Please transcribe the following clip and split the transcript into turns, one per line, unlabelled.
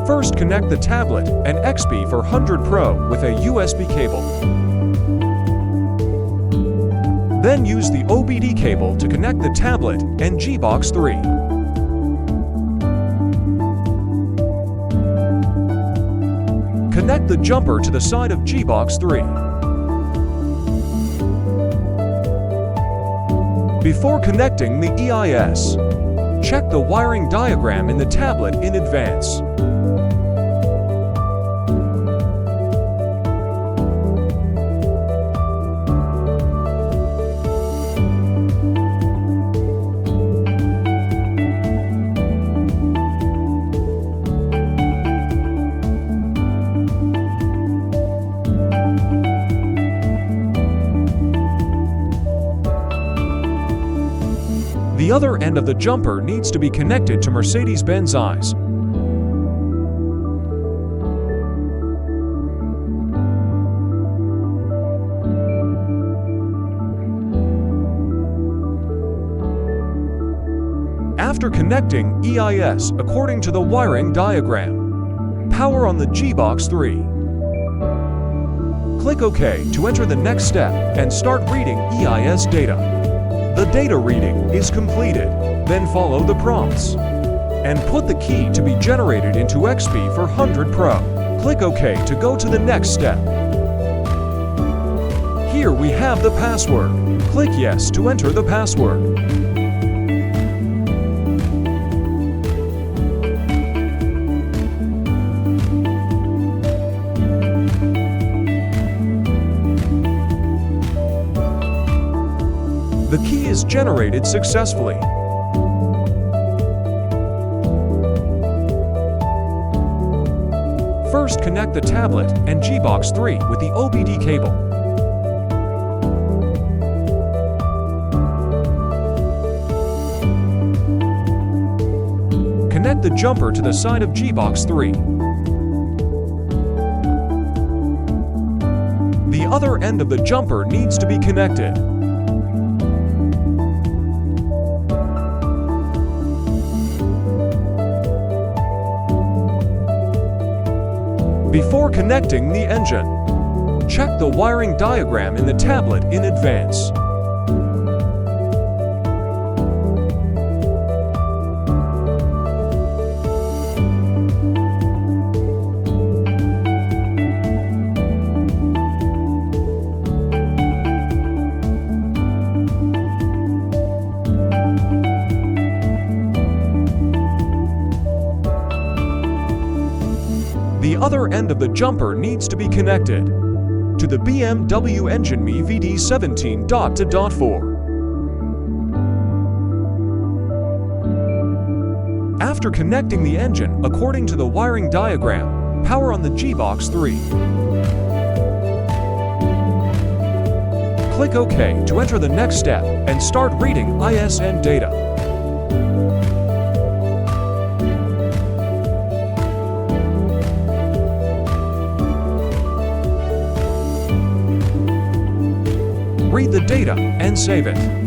First, connect the tablet and XP400 Pro with a USB cable. Then use the OBD cable to connect the tablet and G-Box3. Connect the jumper to the side of G-Box3. Before connecting the EIS, check the wiring diagram in the tablet in advance. The other end of the jumper needs to be connected to Mercedes-Benz eyes. After connecting EIS according to the wiring diagram, power on the G-Box3. Click OK to enter the next step and start reading EIS data. The data reading is completed, then follow the prompts. And put the key to be generated into XP400 Pro. Click OK to go to the next step. Here we have the password. Click Yes to enter the password. The key is generated successfully. First, connect the tablet and G-Box3 with the OBD cable. Connect the jumper to the side of G-Box3. The other end of the jumper needs to be connected. Before connecting the engine, check the wiring diagram in the tablet in advance. The other end of the jumper needs to be connected to the BMW ME VD17 .4. After connecting the engine according to the wiring diagram, power on the G-Box3. Click OK to enter the next step and start reading ISN data. Read the data and save it.